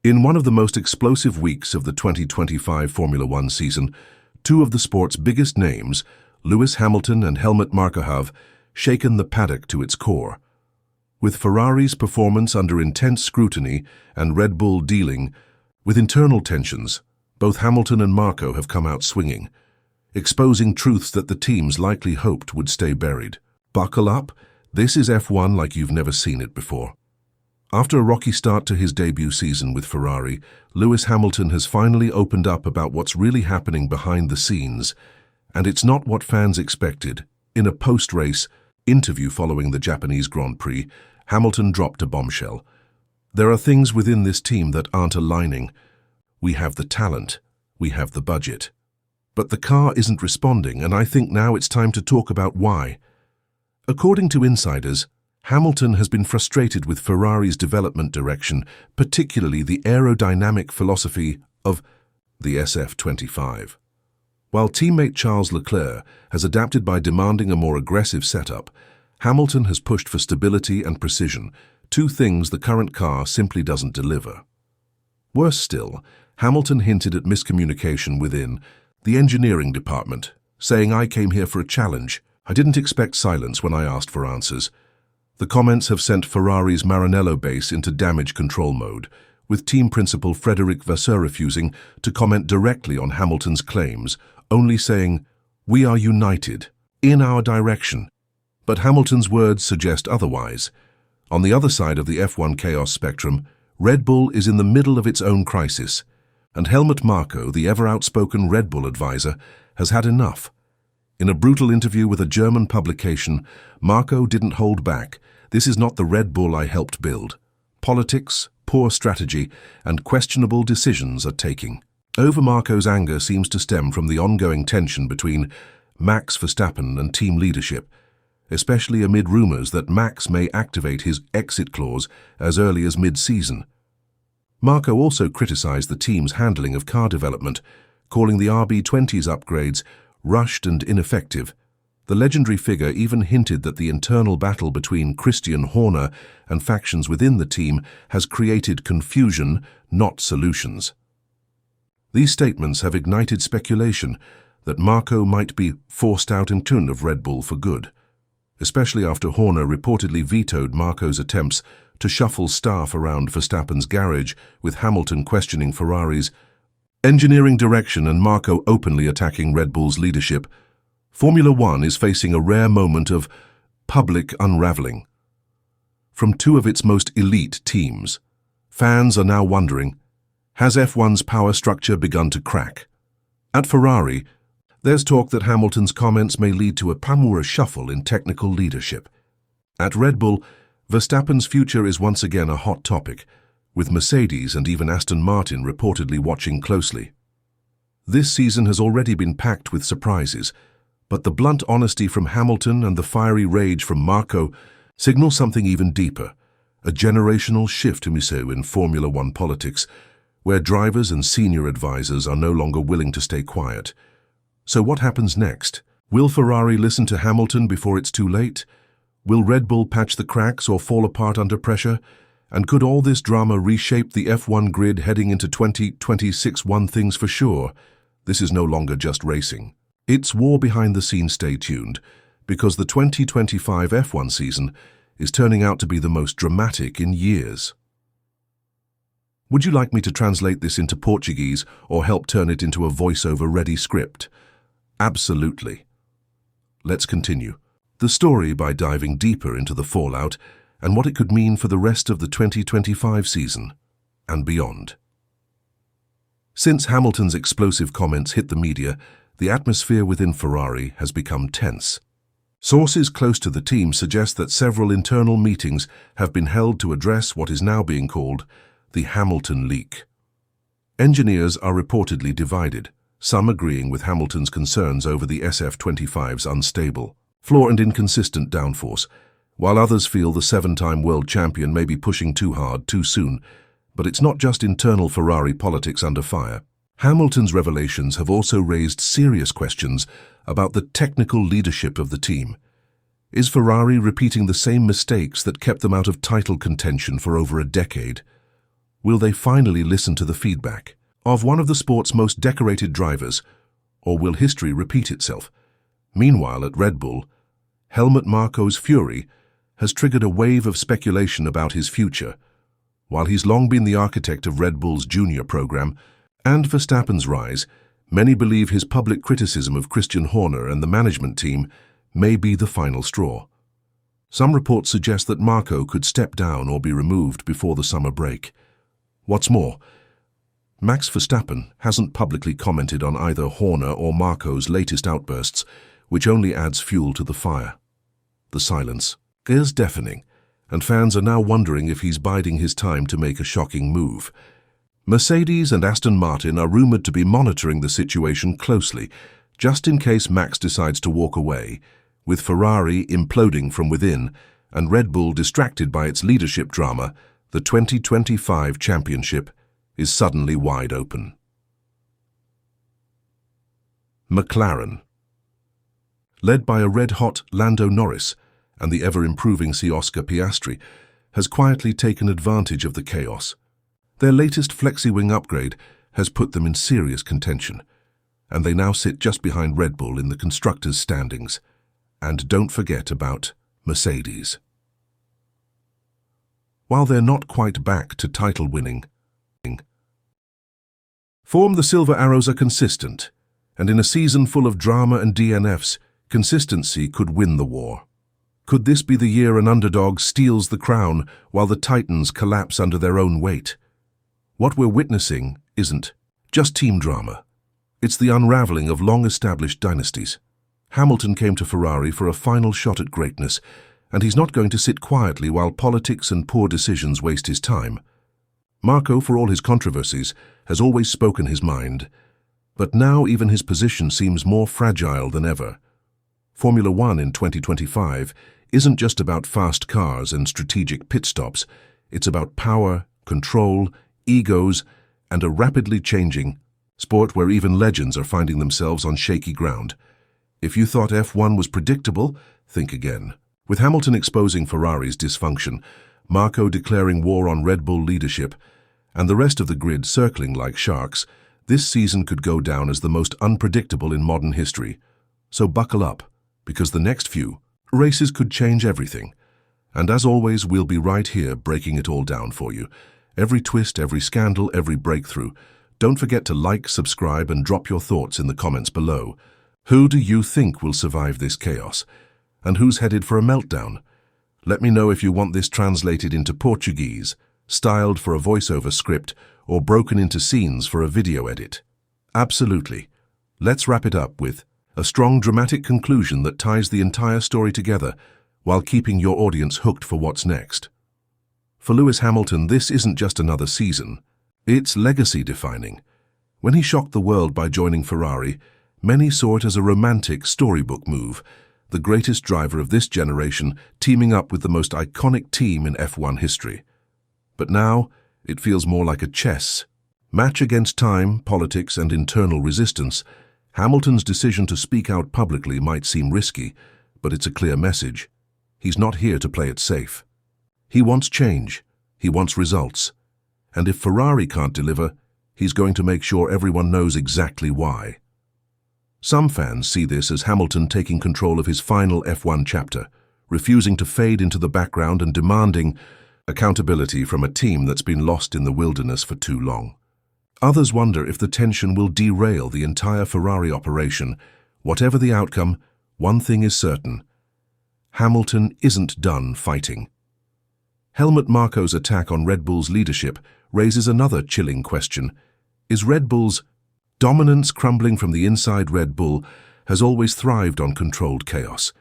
In one of the most explosive weeks of the 2025 Formula One season, two of the sport's biggest names, Lewis Hamilton and Helmut Marko, have shaken the paddock to its core. With Ferrari's performance under intense scrutiny and Red Bull dealing with internal tensions, both Hamilton and Marko have come out swinging, exposing truths that the teams likely hoped would stay buried. Buckle up, this is F1 like you've never seen it before. After a rocky start to his debut season with Ferrari, Lewis Hamilton has finally opened up about what's really happening behind the scenes, and it's not what fans expected. In a post-race interview following the Japanese Grand Prix, Hamilton dropped a bombshell. There are things within this team that aren't aligning. We have the talent, we have the budget. But the car isn't responding, and I think now it's time to talk about why. According to insiders, Hamilton has been frustrated with Ferrari's development direction, particularly the aerodynamic philosophy of the SF25. While teammate Charles Leclerc has adapted by demanding a more aggressive setup, Hamilton has pushed for stability and precision, two things the current car simply doesn't deliver. Worse still, Hamilton hinted at miscommunication within the engineering department, saying, "I came here for a challenge. I didn't expect silence when I asked for answers." The comments have sent Ferrari's Maranello base into damage control mode, with team principal Frédéric Vasseur refusing to comment directly on Hamilton's claims, only saying, "We are united, in our direction." But Hamilton's words suggest otherwise. On the other side of the F1 chaos spectrum, Red Bull is in the middle of its own crisis, and Helmut Marko, the ever-outspoken Red Bull advisor, has had enough. In a brutal interview with a German publication, Marko didn't hold back. "This is not the Red Bull I helped build. Politics, poor strategy, and questionable decisions are taking." Over Marko's anger seems to stem from the ongoing tension between Max Verstappen and team leadership, especially amid rumors that Max may activate his exit clause as early as mid-season. Marko also criticized the team's handling of car development, calling the RB20's upgrades rushed and ineffective. The legendary figure even hinted that the internal battle between Christian Horner and factions within the team has created confusion, not solutions. These statements have ignited speculation that Marko might be forced out in turn of Red Bull for good, especially after Horner reportedly vetoed Marko's attempts to shuffle staff around Verstappen's garage, with Hamilton questioning Ferrari's engineering direction and Marko openly attacking Red Bull's leadership. Formula One is facing a rare moment of public unraveling. From two of its most elite teams, fans are now wondering, has F1's power structure begun to crack? At Ferrari, there's talk that Hamilton's comments may lead to a power shuffle in technical leadership. At Red Bull, Verstappen's future is once again a hot topic, with Mercedes and even Aston Martin reportedly watching closely. This season has already been packed with surprises, but the blunt honesty from Hamilton and the fiery rage from Marko signal something even deeper, a generational shift in Formula One politics, where drivers and senior advisors are no longer willing to stay quiet. So what happens next? Will Ferrari listen to Hamilton before it's too late? Will Red Bull patch the cracks or fall apart under pressure? And could all this drama reshape the F1 grid heading into 2026? One thing's for sure, this is no longer just racing. It's war behind the scenes. Stay tuned, because the 2025 F1 season is turning out to be the most dramatic in years. Would you like me to translate this into Portuguese or help turn it into a voiceover-ready script? Absolutely. Let's continue the story by diving deeper into the fallout and what it could mean for the rest of the 2025 season and beyond. Since Hamilton's explosive comments hit the media, the atmosphere within Ferrari has become tense. Sources close to the team suggest that several internal meetings have been held to address what is now being called the Hamilton leak. Engineers are reportedly divided, some agreeing with Hamilton's concerns over the SF25's unstable, flaw and inconsistent downforce, while others feel the seven-time world champion may be pushing too hard too soon. But it's not just internal Ferrari politics under fire. Hamilton's revelations have also raised serious questions about the technical leadership of the team. Is Ferrari repeating the same mistakes that kept them out of title contention for over a decade? Will they finally listen to the feedback of one of the sport's most decorated drivers, or will history repeat itself? Meanwhile, at Red Bull, Helmut Marko's fury has triggered a wave of speculation about his future. While he's long been the architect of Red Bull's junior program and Verstappen's rise, many believe his public criticism of Christian Horner and the management team may be the final straw. Some reports suggest that Marko could step down or be removed before the summer break. What's more, Max Verstappen hasn't publicly commented on either Horner or Marko's latest outbursts, which only adds fuel to the fire. The silence is deafening, and fans are now wondering if he's biding his time to make a shocking move. Mercedes and Aston Martin are rumored to be monitoring the situation closely, just in case Max decides to walk away, with Ferrari imploding from within and Red Bull distracted by its leadership drama. The 2025 championship is suddenly wide open. McLaren. Led by a red-hot Lando Norris and the ever-improving Oscar Piastri, has quietly taken advantage of the chaos. Their latest flexi-wing upgrade has put them in serious contention, and they now sit just behind Red Bull in the constructors' standings. And don't forget about Mercedes. While they're not quite back to title winning, the Silver Arrows are consistent, and in a season full of drama and DNFs, consistency could win the war. Could this be the year an underdog steals the crown while the Titans collapse under their own weight? What we're witnessing isn't just team drama. It's the unraveling of long-established dynasties. Hamilton came to Ferrari for a final shot at greatness, and he's not going to sit quietly while politics and poor decisions waste his time. Marko, for all his controversies, has always spoken his mind, but now even his position seems more fragile than ever. Formula One in 2025 isn't just about fast cars and strategic pit stops. It's about power, control, egos, and a rapidly changing sport where even legends are finding themselves on shaky ground. If you thought F1 was predictable, think again. With Hamilton exposing Ferrari's dysfunction, Marko declaring war on Red Bull leadership, and the rest of the grid circling like sharks, this season could go down as the most unpredictable in modern history. So buckle up, because the next few races could change everything. And as always, we'll be right here breaking it all down for you. Every twist, every scandal, every breakthrough. Don't forget to like, subscribe, and drop your thoughts in the comments below. Who do you think will survive this chaos? And who's headed for a meltdown? Let me know if you want this translated into Portuguese, styled for a voiceover script, or broken into scenes for a video edit. Absolutely. Let's wrap it up with a strong dramatic conclusion that ties the entire story together while keeping your audience hooked for what's next. For Lewis Hamilton, this isn't just another season. It's legacy-defining. When he shocked the world by joining Ferrari, many saw it as a romantic storybook move, the greatest driver of this generation teaming up with the most iconic team in F1 history. But now, it feels more like a chess match against time, politics, and internal resistance. Hamilton's decision to speak out publicly might seem risky, but it's a clear message. He's not here to play it safe. He wants change. He wants results. And if Ferrari can't deliver, he's going to make sure everyone knows exactly why. Some fans see this as Hamilton taking control of his final F1 chapter, refusing to fade into the background and demanding accountability from a team that's been lost in the wilderness for too long. Others wonder if the tension will derail the entire Ferrari operation. Whatever the outcome, one thing is certain: Hamilton isn't done fighting. Helmut Marko's attack on Red Bull's leadership raises another chilling question. Is Red Bull's dominance crumbling from the inside? Red Bull has always thrived on controlled chaos.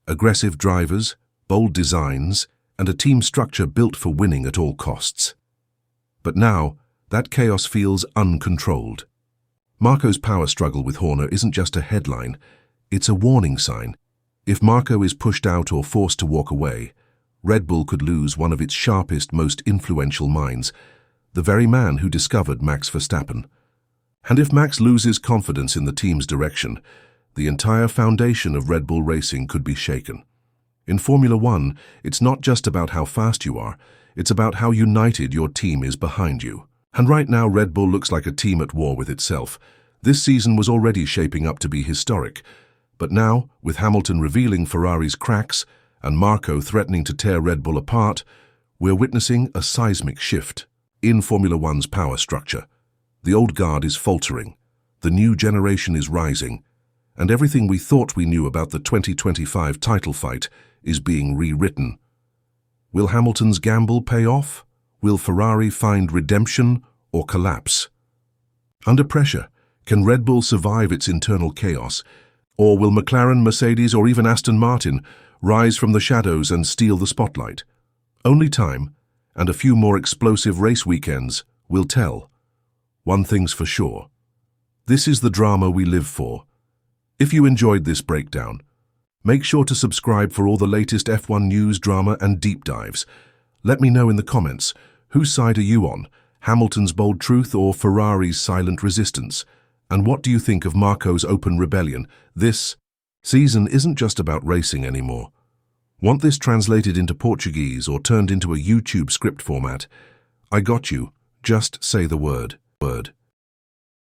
Aggressive drivers, bold designs, and a team structure built for winning at all costs. But now, that chaos feels uncontrolled. Marko's power struggle with Horner isn't just a headline, it's a warning sign. If Marko is pushed out or forced to walk away, Red Bull could lose one of its sharpest, most influential minds, the very man who discovered Max Verstappen. And if Max loses confidence in the team's direction, the entire foundation of Red Bull racing could be shaken. In Formula One, it's not just about how fast you are, It's about how united your team is behind you. And right now, Red Bull looks like a team at war with itself. This season was already shaping up to be historic. But now, with Hamilton revealing Ferrari's cracks and Marko threatening to tear Red Bull apart, we're witnessing a seismic shift in Formula One's power structure. The old guard is faltering, the new generation is rising, and everything we thought we knew about the 2025 title fight is being rewritten. Will Hamilton's gamble pay off? Will Ferrari find redemption or collapse? Under pressure, can Red Bull survive its internal chaos? Or will McLaren, Mercedes, or even Aston Martin rise from the shadows and steal the spotlight? Only time, and a few more explosive race weekends, will tell. One thing's for sure. This is the drama we live for. If you enjoyed this breakdown, make sure to subscribe for all the latest F1 news, drama, and deep dives. Let me know in the comments, whose side are you on? Hamilton's bold truth or Ferrari's silent resistance? And what do you think of Marko's open rebellion? This season isn't just about racing anymore. Want this translated into Portuguese or turned into a YouTube script format? I got you. Just say the word.